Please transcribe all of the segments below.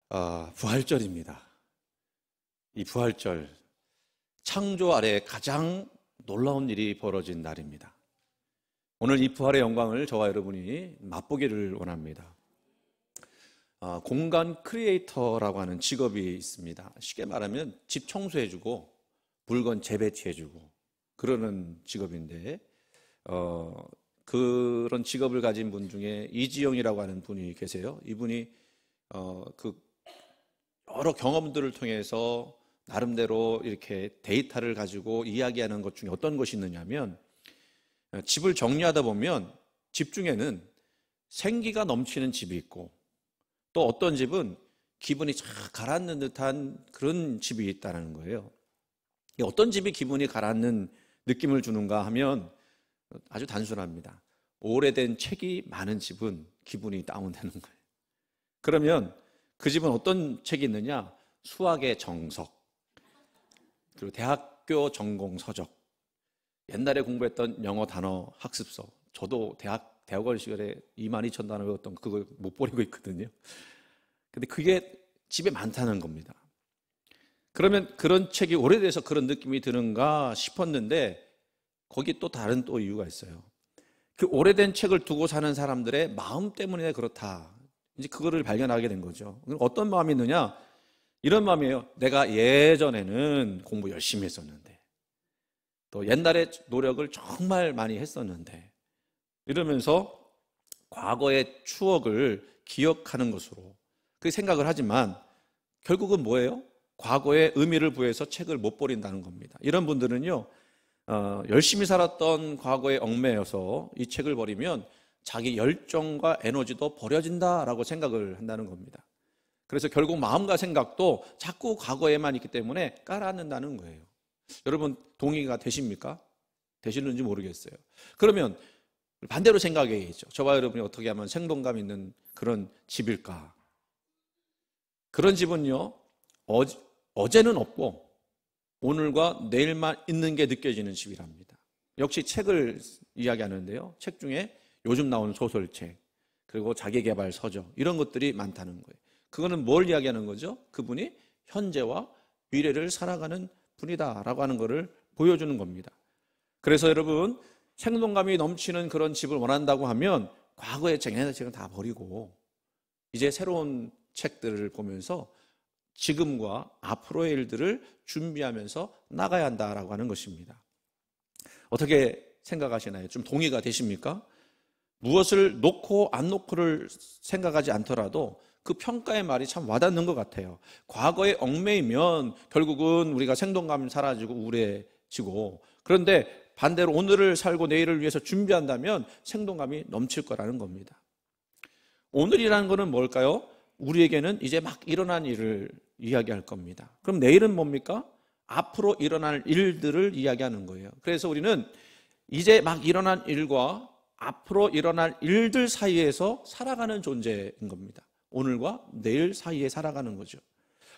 부활절입니다. 이 부활절, 창조 아래 가장 놀라운 일이 벌어진 날입니다. 오늘 이 부활의 영광을 저와 여러분이 맛보기를 원합니다. 공간 크리에이터라고 하는 직업이 있습니다. 쉽게 말하면 집 청소해주고 물건 재배치해주고 그러는 직업인데 그런 직업을 가진 분 중에 이지영이라고 하는 분이 계세요. 이분이 여러 경험들을 통해서 나름대로 이렇게 데이터를 가지고 이야기하는 것 중에 어떤 것이 있느냐면, 집을 정리하다 보면 집 중에는 생기가 넘치는 집이 있고 또 어떤 집은 기분이 쫙 가라앉는 듯한 그런 집이 있다는 거예요. 어떤 집이 기분이 가라앉는 느낌을 주는가 하면 아주 단순합니다. 오래된 책이 많은 집은 기분이 다운되는 거예요. 그러면 그 집은 어떤 책이 있느냐? 수학의 정석, 그리고 대학교 전공 서적, 옛날에 공부했던 영어 단어 학습서. 저도 대학원 시절에 22,000단어 외웠던 그거 못 버리고 있거든요. 근데 그게 집에 많다는 겁니다. 그러면 그런 책이 오래돼서 그런 느낌이 드는가 싶었는데, 거기 또 다른 또 이유가 있어요. 그 오래된 책을 두고 사는 사람들의 마음 때문에 그렇다. 이제 그거를 발견하게 된 거죠. 어떤 마음이 있느냐? 이런 마음이에요. 내가 예전에는 공부 열심히 했었는데, 또 옛날에 노력을 정말 많이 했었는데, 이러면서 과거의 추억을 기억하는 것으로 그 생각을 하지만 결국은 뭐예요? 과거에 의미를 부여해서 책을 못 버린다는 겁니다. 이런 분들은요, 열심히 살았던 과거에 얽매여서 이 책을 버리면 자기 열정과 에너지도 버려진다라고 생각을 한다는 겁니다. 그래서 결국 마음과 생각도 자꾸 과거에만 있기 때문에 깔아앉는다는 거예요. 여러분 동의가 되십니까? 되시는지 모르겠어요. 그러면 반대로 생각해야죠. 저와 여러분이 어떻게 하면 생동감 있는 그런 집일까? 그런 집은요, 어제는 없고 오늘과 내일만 있는 게 느껴지는 집이랍니다. 역시 책을 이야기하는데요, 책 중에 요즘 나온 소설책, 그리고 자기계발 서적, 이런 것들이 많다는 거예요. 그거는 뭘 이야기하는 거죠? 그분이 현재와 미래를 살아가는 분이다라고 하는 것을 보여주는 겁니다. 그래서 여러분, 생동감이 넘치는 그런 집을 원한다고 하면 과거의 책은 다 버리고 이제 새로운 책들을 보면서 지금과 앞으로의 일들을 준비하면서 나가야 한다라고 하는 것입니다. 어떻게 생각하시나요? 좀 동의가 되십니까? 무엇을 놓고 안 놓고를 생각하지 않더라도 그 평가의 말이 참 와닿는 것 같아요. 과거에 얽매이면 결국은 우리가 생동감이 사라지고 우울해지고, 그런데 반대로 오늘을 살고 내일을 위해서 준비한다면 생동감이 넘칠 거라는 겁니다. 오늘이라는 것은 뭘까요? 우리에게는 이제 막 일어난 일을 이야기할 겁니다. 그럼 내일은 뭡니까? 앞으로 일어날 일들을 이야기하는 거예요. 그래서 우리는 이제 막 일어난 일과 앞으로 일어날 일들 사이에서 살아가는 존재인 겁니다. 오늘과 내일 사이에 살아가는 거죠.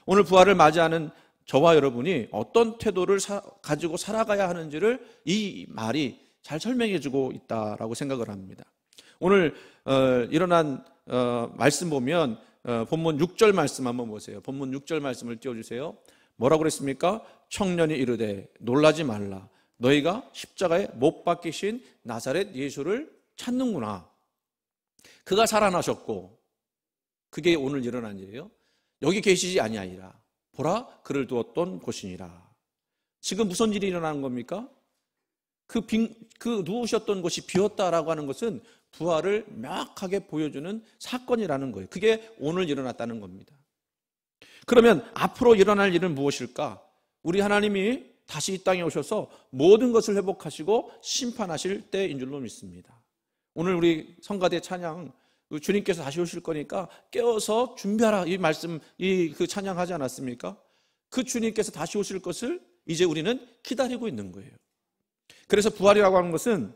오늘 부활을 맞이하는 저와 여러분이 어떤 태도를 가지고 살아가야 하는지를 이 말이 잘 설명해 주고 있다라고 생각을 합니다. 오늘 일어난 말씀 보면 본문 6절 말씀 한번 보세요. 본문 6절 말씀을 띄워주세요. 뭐라고 그랬습니까? 청년이 이르되 놀라지 말라. 너희가 십자가에 못 박히신 나사렛 예수를 찾는구나. 그가 살아나셨고 그게 오늘 일어난 일이에요. 여기 계시지 아니하니라. 보라 그를 두었던 곳이니라. 지금 무슨 일이 일어나는 겁니까? 그 누우셨던 곳이 비었다라고 하는 것은 부활을 명확하게 보여주는 사건이라는 거예요. 그게 오늘 일어났다는 겁니다. 그러면 앞으로 일어날 일은 무엇일까? 우리 하나님이 다시 이 땅에 오셔서 모든 것을 회복하시고 심판하실 때인 줄로 믿습니다. 오늘 우리 성가대 찬양, 주님께서 다시 오실 거니까 깨어서 준비하라, 이 말씀, 그 찬양하지 않았습니까? 그 주님께서 다시 오실 것을 이제 우리는 기다리고 있는 거예요. 그래서 부활이라고 하는 것은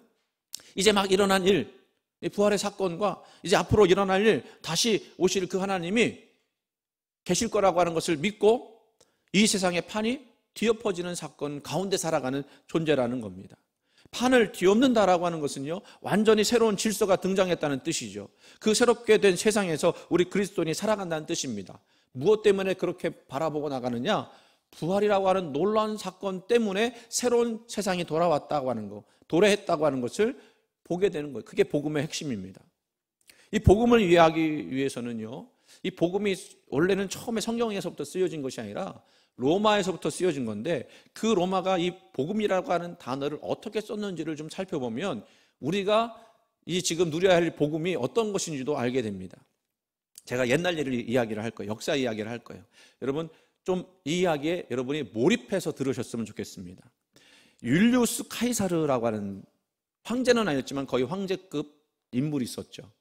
이제 막 일어난 일, 부활의 사건과 이제 앞으로 일어날 일, 다시 오실 그 하나님이 계실 거라고 하는 것을 믿고 이 세상의 판이 뒤엎어지는 사건 가운데 살아가는 존재라는 겁니다. 판을 뒤엎는다라고 하는 것은요, 완전히 새로운 질서가 등장했다는 뜻이죠. 그 새롭게 된 세상에서 우리 그리스도인이 살아간다는 뜻입니다. 무엇 때문에 그렇게 바라보고 나가느냐? 부활이라고 하는 놀라운 사건 때문에 새로운 세상이 돌아왔다고 하는 거, 도래했다고 하는 것을 보게 되는 거예요. 그게 복음의 핵심입니다. 이 복음을 이해하기 위해서는요, 이 복음이 원래는 처음에 성경에서부터 쓰여진 것이 아니라 로마에서부터 쓰여진 건데, 그 로마가 이 복음이라고 하는 단어를 어떻게 썼는지를 좀 살펴보면 우리가 이 지금 누려야 할 복음이 어떤 것인지도 알게 됩니다. 제가 옛날 일을 이야기를 할 거예요. 역사 이야기를 할 거예요. 여러분 좀 이 이야기에 여러분이 몰입해서 들으셨으면 좋겠습니다. 율리우스 카이사르라고 하는 황제는 아니었지만 거의 황제급 인물이 있었죠.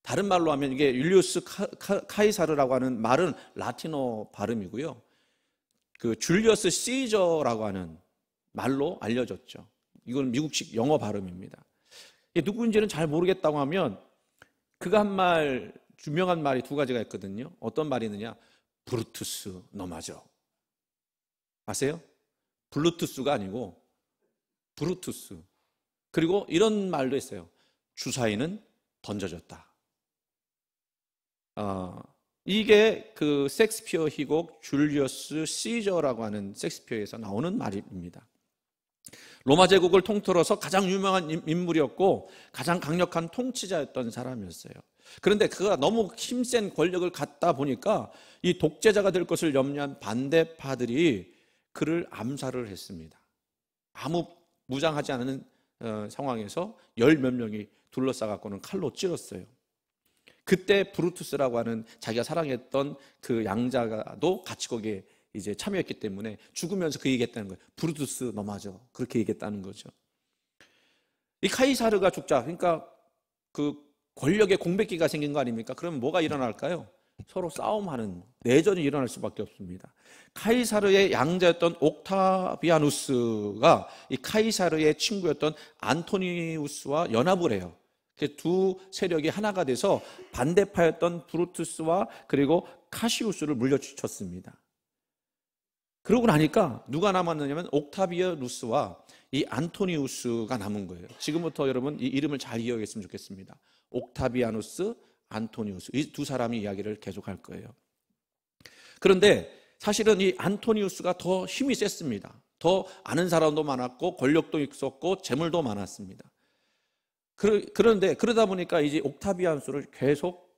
다른 말로 하면 이게 율리우스 카이사르라고 하는 말은 라틴어 발음이고요. 그 줄리어스 시저라고 하는 말로 알려졌죠. 이건 미국식 영어 발음입니다. 이게 누구인지는 잘 모르겠다고 하면 그가 한 말, 유명한 말이 두 가지가 있거든요. 어떤 말이 있느냐? 브루투스 너 맞아. 아세요? 블루투스가 아니고 브루투스. 그리고 이런 말도 있어요. 주사위는 던져졌다. 이게 그 셰익스피어 희곡 줄리어스 시저라고 하는 셰익스피어에서 나오는 말입니다. 로마 제국을 통틀어서 가장 유명한 인물이었고 가장 강력한 통치자였던 사람이었어요. 그런데 그가 너무 힘센 권력을 갖다 보니까 이 독재자가 될 것을 염려한 반대파들이 그를 암살을 했습니다. 아무 무장하지 않은 상황에서 열 몇 명이 둘러싸갖고는 칼로 찔렀어요. 그때 브루투스라고 하는 자기가 사랑했던 그 양자가도 같이 거기에 이제 참여했기 때문에 죽으면서 그 얘기했다는 거예요. 브루투스 너 맞아. 그렇게 얘기했다는 거죠. 이 카이사르가 죽자, 그러니까 그 권력의 공백기가 생긴 거 아닙니까? 그러면 뭐가 일어날까요? 서로 싸움하는 내전이 일어날 수밖에 없습니다. 카이사르의 양자였던 옥타비아누스가 이 카이사르의 친구였던 안토니우스와 연합을 해요. 두 세력이 하나가 돼서 반대파였던 브루투스와 그리고 카시우스를 물리쳤습니다. 그러고 나니까 누가 남았느냐면 옥타비아누스와 이 안토니우스가 남은 거예요. 지금부터 여러분 이 이름을 잘 이해하겠으면 좋겠습니다. 옥타비아누스, 안토니우스, 이 두 사람이 이야기를 계속할 거예요. 그런데 사실은 이 안토니우스가 더 힘이 셌습니다. 더 아는 사람도 많았고 권력도 있었고 재물도 많았습니다. 그런데 그러다 보니까 이제 옥타비아누스를 계속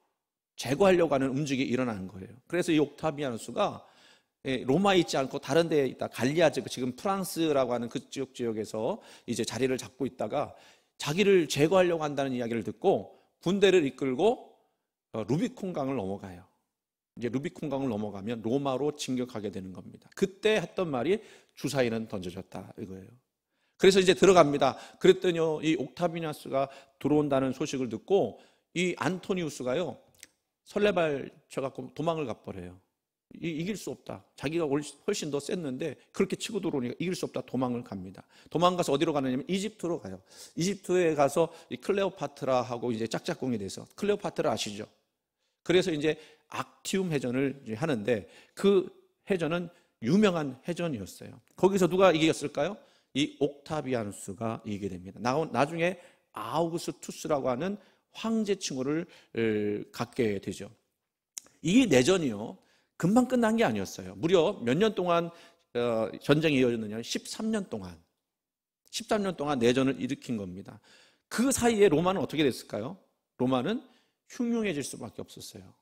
제거하려고 하는 움직임이 일어나는 거예요. 그래서 이 옥타비아누스가 로마에 있지 않고 다른 데에 있다, 갈리아 지역, 지금 프랑스라고 하는 그쪽 지역에서 이제 자리를 잡고 있다가 자기를 제거하려고 한다는 이야기를 듣고 군대를 이끌고 루비콘강을 넘어가요. 이제 루비콘강을 넘어가면 로마로 진격하게 되는 겁니다. 그때 했던 말이 주사위는 던져졌다 이거예요. 그래서 이제 들어갑니다. 그랬더니요, 이 옥타비아누스가 들어온다는 소식을 듣고 이 안토니우스가요 설레발 쳐갖고 도망을 가버려요. 이길 수 없다. 자기가 훨씬 더 셌는데 그렇게 치고 들어오니까 이길 수 없다. 도망을 갑니다. 도망가서 어디로 가느냐면 이집트로 가요. 이집트에 가서 이 클레오파트라하고 이제 짝짝꿍이 돼서, 클레오파트라 아시죠? 그래서 이제 악티움 해전을 하는데 그 해전은 유명한 해전이었어요. 거기서 누가 이겼을까요? 이 옥타비아누스가 이기게 됩니다. 나중에 아우구스투스라고 하는 황제 칭호를 갖게 되죠. 이 내전이요 금방 끝난 게 아니었어요. 무려 몇 년 동안 전쟁이 이어졌느냐? 13년 동안 내전을 일으킨 겁니다. 그 사이에 로마는 어떻게 됐을까요? 로마는 흉흉해질 수밖에 없었어요.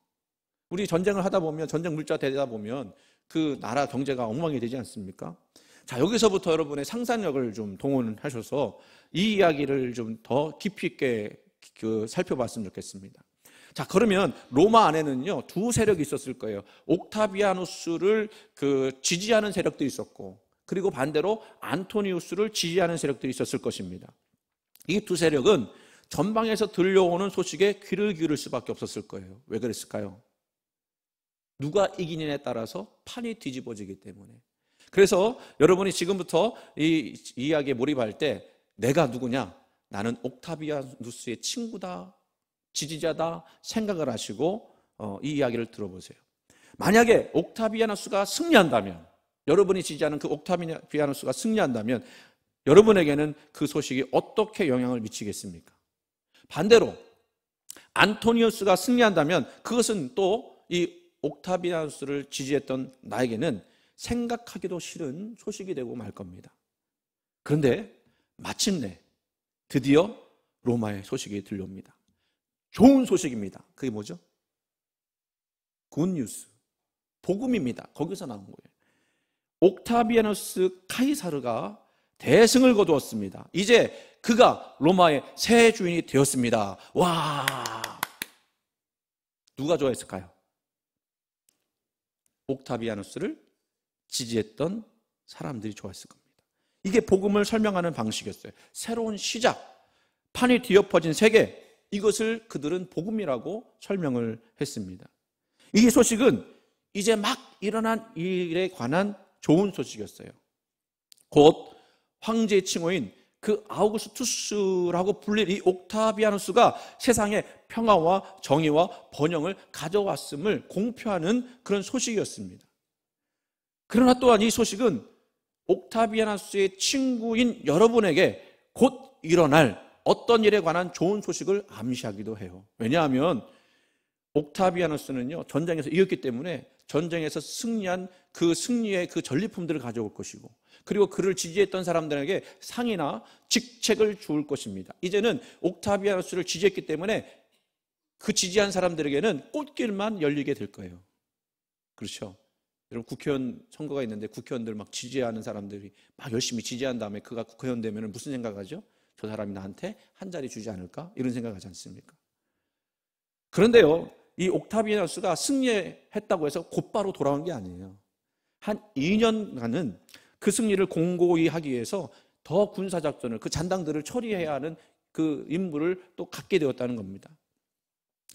우리 전쟁을 하다 보면, 전쟁 물자 되다 보면 그 나라 경제가 엉망이 되지 않습니까? 자, 여기서부터 여러분의 상상력을 좀 동원하셔서 이 이야기를 좀 더 깊이 있게 살펴봤으면 좋겠습니다. 자, 그러면 로마 안에는요 두 세력이 있었을 거예요. 옥타비아누스를 지지하는 세력도 있었고, 그리고 반대로 안토니우스를 지지하는 세력들이 있었을 것입니다. 이 두 세력은 전방에서 들려오는 소식에 귀를 기울일 수밖에 없었을 거예요. 왜 그랬을까요? 누가 이기느냐에 따라서 판이 뒤집어지기 때문에. 그래서 여러분이 지금부터 이 이야기에 몰입할 때 내가 누구냐? 나는 옥타비아누스의 친구다, 지지자다 생각을 하시고 이 이야기를 들어보세요. 만약에 옥타비아누스가 승리한다면, 여러분이 지지하는 그 옥타비아누스가 승리한다면 여러분에게는 그 소식이 어떻게 영향을 미치겠습니까? 반대로 안토니우스가 승리한다면 그것은 또 이 옥타비아누스를 지지했던 나에게는 생각하기도 싫은 소식이 되고 말 겁니다. 그런데 마침내 드디어 로마의 소식이 들려옵니다. 좋은 소식입니다. 그게 뭐죠? 굿뉴스, 복음입니다. 거기서 나온 거예요. 옥타비아누스 카이사르가 대승을 거두었습니다. 이제 그가 로마의 새 주인이 되었습니다. 와, 누가 좋아했을까요? 옥타비아누스를 지지했던 사람들이 좋아했을 겁니다. 이게 복음을 설명하는 방식이었어요. 새로운 시작, 판이 뒤엎어진 세계, 이것을 그들은 복음이라고 설명을 했습니다. 이 소식은 이제 막 일어난 일에 관한 좋은 소식이었어요. 곧 황제의 칭호인 그 아우구스투스라고 불릴 이 옥타비아누스가 세상에 평화와 정의와 번영을 가져왔음을 공표하는 그런 소식이었습니다. 그러나 또한 이 소식은 옥타비아누스의 친구인 여러분에게 곧 일어날 어떤 일에 관한 좋은 소식을 암시하기도 해요. 왜냐하면 옥타비아누스는요, 전쟁에서 이겼기 때문에 전쟁에서 승리한 그 승리의 그 전리품들을 가져올 것이고, 그리고 그를 지지했던 사람들에게 상이나 직책을 주을 것입니다. 이제는 옥타비아누스를 지지했기 때문에 그 지지한 사람들에게는 꽃길만 열리게 될 거예요. 그렇죠? 여러분, 국회의원 선거가 있는데 국회의원들 막 지지하는 사람들이 막 열심히 지지한 다음에 그가 국회의원 되면 무슨 생각하죠? 저 사람이 나한테 한 자리 주지 않을까? 이런 생각하지 않습니까? 그런데요, 이 옥타비아누스가 승리했다고 해서 곧바로 돌아온 게 아니에요. 한 2년간은 그 승리를 공고히 하기 위해서 더 군사작전을, 그 잔당들을 처리해야 하는 그 임무를 또 갖게 되었다는 겁니다.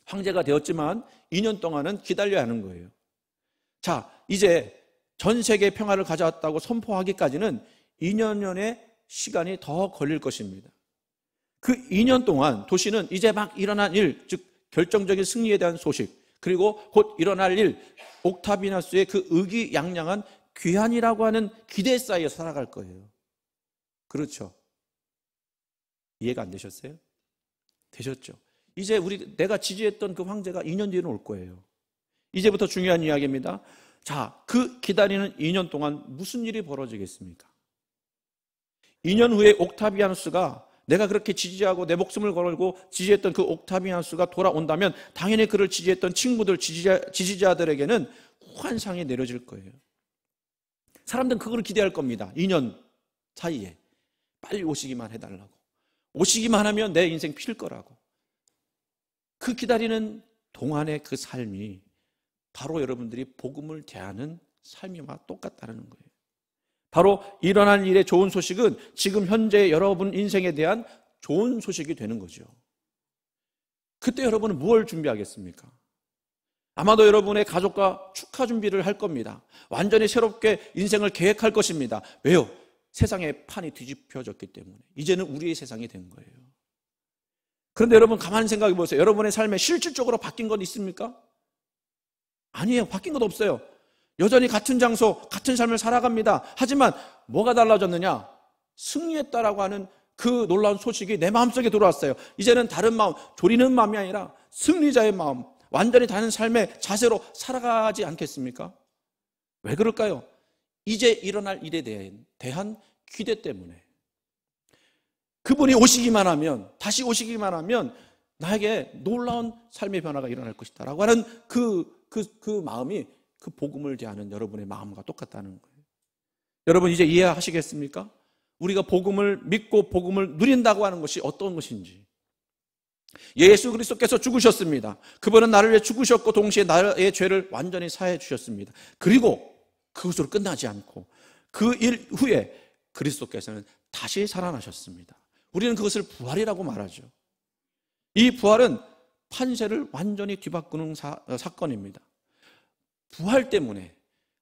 황제가 되었지만 2년 동안은 기다려야 하는 거예요. 자, 이제 전 세계 평화를 가져왔다고 선포하기까지는 2년여의 시간이 더 걸릴 것입니다. 그 2년 동안 도시는 이제 막 일어난 일, 즉 결정적인 승리에 대한 소식, 그리고 곧 일어날 일, 옥타비아누스의 그 의기양양한 귀환이라고 하는 기대에 쌓여 살아갈 거예요. 그렇죠? 이해가 안 되셨어요? 되셨죠? 이제 내가 지지했던 그 황제가 2년 뒤에는 올 거예요. 이제부터 중요한 이야기입니다. 자, 그 기다리는 2년 동안 무슨 일이 벌어지겠습니까? 2년 후에 옥타비아누스가, 내가 그렇게 지지하고 내 목숨을 걸고 지지했던 그 옥타비아누스가 돌아온다면 당연히 그를 지지했던 친구들, 지지자들에게는 환상이 내려질 거예요. 사람들은 그걸 기대할 겁니다. 2년 사이에 빨리 오시기만 해달라고, 오시기만 하면 내 인생 필 거라고. 그 기다리는 동안의 그 삶이 바로 여러분들이 복음을 대하는 삶이와 똑같다는 거예요. 바로 일어난 일의 좋은 소식은 지금 현재 여러분 인생에 대한 좋은 소식이 되는 거죠. 그때 여러분은 무엇을 준비하겠습니까? 아마도 여러분의 가족과 축하 준비를 할 겁니다. 완전히 새롭게 인생을 계획할 것입니다. 왜요? 세상의 판이 뒤집혀졌기 때문에 이제는 우리의 세상이 된 거예요. 그런데 여러분 가만히 생각해 보세요. 여러분의 삶에 실질적으로 바뀐 건 있습니까? 아니에요. 바뀐 것 없어요. 여전히 같은 장소, 같은 삶을 살아갑니다. 하지만 뭐가 달라졌느냐? 승리했다라고 하는 그 놀라운 소식이 내 마음속에 들어왔어요. 이제는 다른 마음, 졸이는 마음이 아니라 승리자의 마음, 완전히 다른 삶의 자세로 살아가지 않겠습니까? 왜 그럴까요? 이제 일어날 일에 대한 기대 때문에. 그분이 오시기만 하면, 다시 오시기만 하면 나에게 놀라운 삶의 변화가 일어날 것이다라고 하는 그 마음이 그 복음을 대하는 여러분의 마음과 똑같다는 거예요. 여러분 이제 이해하시겠습니까? 우리가 복음을 믿고 복음을 누린다고 하는 것이 어떤 것인지. 예수 그리스도께서 죽으셨습니다. 그분은 나를 위해 죽으셨고 동시에 나의 죄를 완전히 사해 주셨습니다. 그리고 그것으로 끝나지 않고 그 일 후에 그리스도께서는 다시 살아나셨습니다. 우리는 그것을 부활이라고 말하죠. 이 부활은 판세를 완전히 뒤바꾸는 사건입니다. 부활 때문에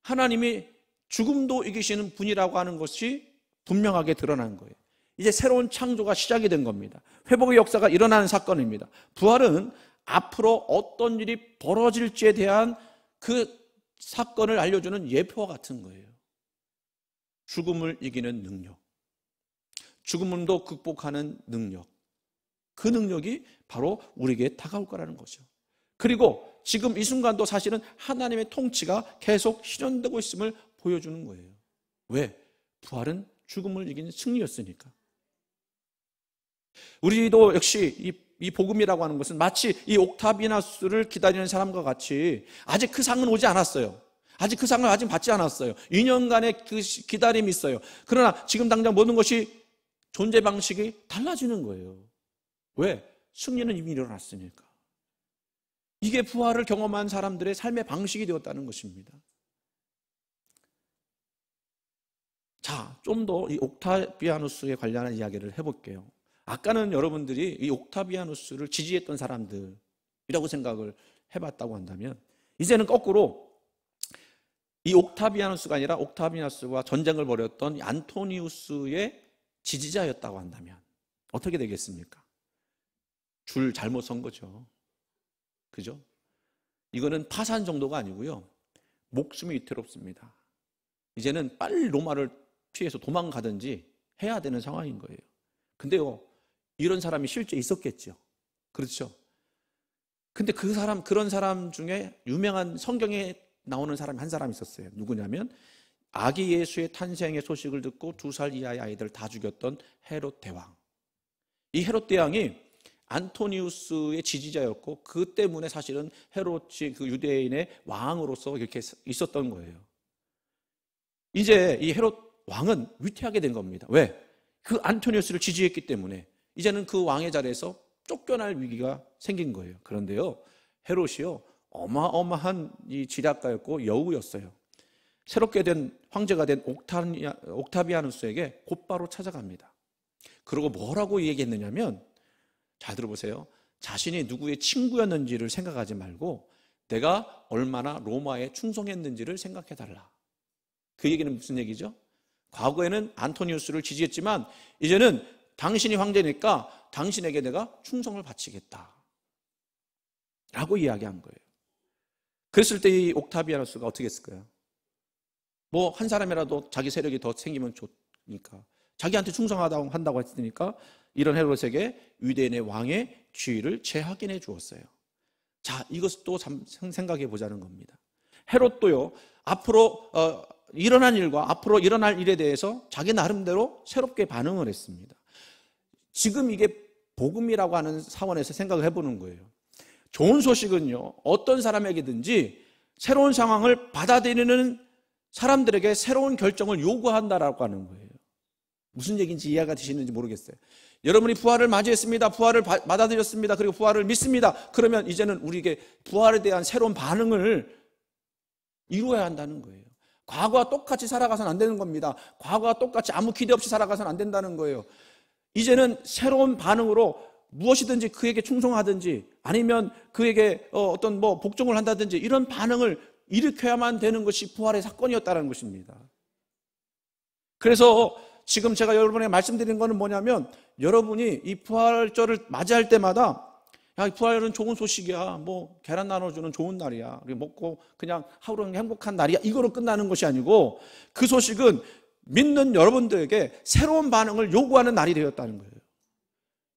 하나님이 죽음도 이기시는 분이라고 하는 것이 분명하게 드러난 거예요. 이제 새로운 창조가 시작이 된 겁니다. 회복의 역사가 일어나는 사건입니다. 부활은 앞으로 어떤 일이 벌어질지에 대한 그 사건을 알려주는 예표와 같은 거예요. 죽음을 이기는 능력, 죽음도 극복하는 능력, 그 능력이 바로 우리에게 다가올 거라는 거죠. 그리고 지금 이 순간도 사실은 하나님의 통치가 계속 실현되고 있음을 보여주는 거예요. 왜? 부활은 죽음을 이긴 승리였으니까. 우리도 역시 이 복음이라고 하는 것은 마치 이 옥타비아누스를 기다리는 사람과 같이 아직 그 상은 오지 않았어요. 아직 그 상을 아직 받지 않았어요. 2년간의 그 기다림이 있어요. 그러나 지금 당장 모든 것이 존재 방식이 달라지는 거예요. 왜? 승리는 이미 일어났으니까. 이게 부활을 경험한 사람들의 삶의 방식이 되었다는 것입니다. 자, 좀 더 이 옥타비아누스에 관련한 이야기를 해볼게요. 아까는 여러분들이 이 옥타비아누스를 지지했던 사람들이라고 생각을 해봤다고 한다면, 이제는 거꾸로 이 옥타비아누스가 아니라 옥타비아누스와 전쟁을 벌였던 안토니우스의 지지자였다고 한다면 어떻게 되겠습니까? 줄 잘못 선 거죠. 그죠? 이거는 파산 정도가 아니고요, 목숨이 위태롭습니다. 이제는 빨리 로마를 피해서 도망가든지 해야 되는 상황인 거예요. 근데요, 이런 사람이 실제 있었겠죠. 그렇죠? 근데 그런 사람 중에 유명한 성경에 나오는 사람이 한 사람 있었어요. 누구냐면 아기 예수의 탄생의 소식을 듣고 2살 이하의 아이들 다 죽였던 헤롯 대왕. 이 헤롯 대왕이 안토니우스의 지지자였고, 그 때문에 사실은 헤롯이 그 유대인의 왕으로서 이렇게 있었던 거예요. 이제 이 헤롯 왕은 위태하게 된 겁니다. 왜? 그 안토니우스를 지지했기 때문에 이제는 그 왕의 자리에서 쫓겨날 위기가 생긴 거예요. 그런데요, 헤롯이요, 어마어마한 이 지략가였고 여우였어요. 새롭게 된 황제가 된 옥타비아누스에게 곧바로 찾아갑니다. 그리고 뭐라고 얘기했느냐면, 잘 들어보세요. 자신이 누구의 친구였는지를 생각하지 말고 내가 얼마나 로마에 충성했는지를 생각해달라. 그 얘기는 무슨 얘기죠? 과거에는 안토니우스를 지지했지만 이제는 당신이 황제니까 당신에게 내가 충성을 바치겠다 라고 이야기한 거예요. 그랬을 때 이 옥타비아누스가 어떻게 했을까요? 뭐 한 사람이라도 자기 세력이 더 생기면 좋으니까 자기한테 충성하다고 한다고 했으니까 이런 헤롯에게 유대인의 왕의 지위를 재확인해 주었어요. 자, 이것도 생각해 보자는 겁니다. 헤롯도요, 앞으로 일어난 일과 앞으로 일어날 일에 대해서 자기 나름대로 새롭게 반응을 했습니다. 지금 이게 복음이라고 하는 사원에서 생각을 해보는 거예요. 좋은 소식은요, 어떤 사람에게든지 새로운 상황을 받아들이는 사람들에게 새로운 결정을 요구한다라고 하는 거예요. 무슨 얘기인지 이해가 되시는지 모르겠어요. 여러분이 부활을 맞이했습니다. 부활을 받아들였습니다. 그리고 부활을 믿습니다. 그러면 이제는 우리에게 부활에 대한 새로운 반응을 이루어야 한다는 거예요. 과거와 똑같이 살아가서는 안 되는 겁니다. 과거와 똑같이 아무 기대 없이 살아가서는 안 된다는 거예요. 이제는 새로운 반응으로 무엇이든지 그에게 충성하든지 아니면 그에게 어떤 복종을 한다든지 이런 반응을 일으켜야만 되는 것이 부활의 사건이었다는 것입니다. 그래서 지금 제가 여러분에게 말씀드린 것은 뭐냐면, 여러분이 이 부활절을 맞이할 때마다 야, 부활은 좋은 소식이야, 뭐 계란 나눠주는 좋은 날이야, 먹고 그냥 하루 행복한 날이야, 이거로 끝나는 것이 아니고 그 소식은 믿는 여러분들에게 새로운 반응을 요구하는 날이 되었다는 거예요.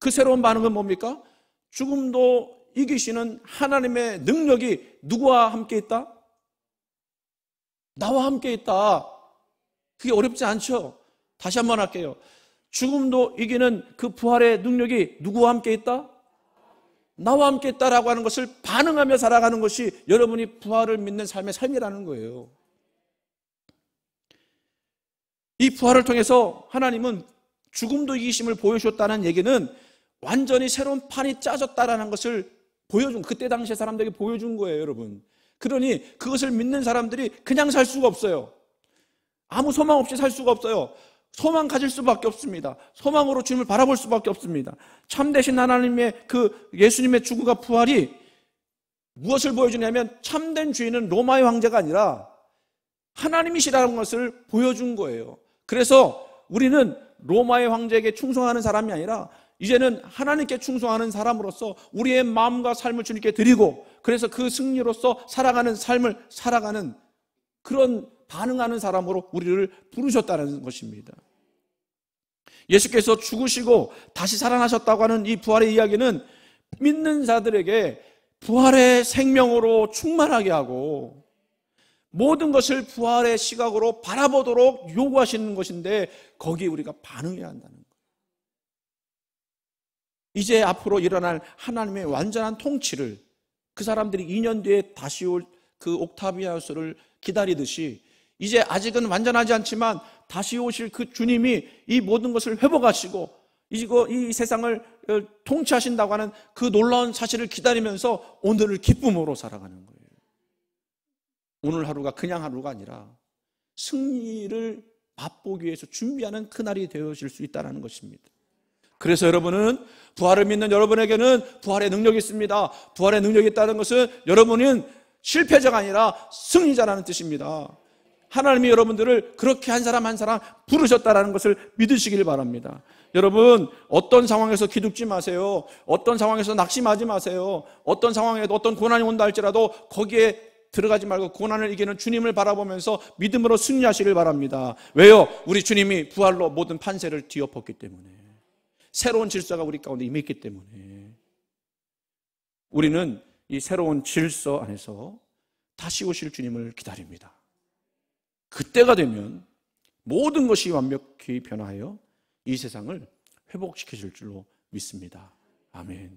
그 새로운 반응은 뭡니까? 죽음도 이기시는 하나님의 능력이 누구와 함께 있다? 나와 함께 있다. 그게 어렵지 않죠? 다시 한번 할게요. 죽음도 이기는 그 부활의 능력이 누구와 함께 있다? 나와 함께 있다라고 하는 것을 반응하며 살아가는 것이 여러분이 부활을 믿는 삶의 삶이라는 거예요. 이 부활을 통해서 하나님은 죽음도 이기심을 보여주셨다는 얘기는 완전히 새로운 판이 짜졌다라는 것을 보여준, 그때 당시의 사람들에게 보여준 거예요, 여러분. 그러니 그것을 믿는 사람들이 그냥 살 수가 없어요. 아무 소망 없이 살 수가 없어요. 소망 가질 수밖에 없습니다. 소망으로 주님을 바라볼 수밖에 없습니다. 참되신 하나님의 그 예수님의 죽음과 부활이 무엇을 보여주냐면, 참된 주인은 로마의 황제가 아니라 하나님이시라는 것을 보여준 거예요. 그래서 우리는 로마의 황제에게 충성하는 사람이 아니라 이제는 하나님께 충성하는 사람으로서 우리의 마음과 삶을 주님께 드리고, 그래서 그 승리로서 살아가는 삶을 살아가는 그런 반응하는 사람으로 우리를 부르셨다는 것입니다. 예수께서 죽으시고 다시 살아나셨다고 하는 이 부활의 이야기는 믿는 자들에게 부활의 생명으로 충만하게 하고 모든 것을 부활의 시각으로 바라보도록 요구하시는 것인데 거기에 우리가 반응해야 한다는 거예요. 이제 앞으로 일어날 하나님의 완전한 통치를 그 사람들이 2년 뒤에 다시 올 그 옥타비아스를 기다리듯이 이제 아직은 완전하지 않지만 다시 오실 그 주님이 이 모든 것을 회복하시고 이 세상을 통치하신다고 하는 그 놀라운 사실을 기다리면서 오늘을 기쁨으로 살아가는 거예요. 오늘 하루가 그냥 하루가 아니라 승리를 맛보기 위해서 준비하는 그날이 되어질 수 있다는 것입니다. 그래서 여러분은 부활을 믿는 여러분에게는 부활의 능력이 있습니다. 부활의 능력이 있다는 것은 여러분은 실패자가 아니라 승리자라는 뜻입니다. 하나님이 여러분들을 그렇게 한 사람 한 사람 부르셨다는 것을 믿으시길 바랍니다. 여러분, 어떤 상황에서 기죽지 마세요. 어떤 상황에서 낙심하지 마세요. 어떤 상황에도 어떤 고난이 온다 할지라도 거기에 들어가지 말고 고난을 이기는 주님을 바라보면서 믿음으로 승리하시길 바랍니다. 왜요? 우리 주님이 부활로 모든 판세를 뒤엎었기 때문에, 새로운 질서가 우리 가운데 임했기 때문에 우리는 이 새로운 질서 안에서 다시 오실 주님을 기다립니다. 그때가 되면 모든 것이 완벽히 변화하여 이 세상을 회복시켜줄 줄로 믿습니다. 아멘.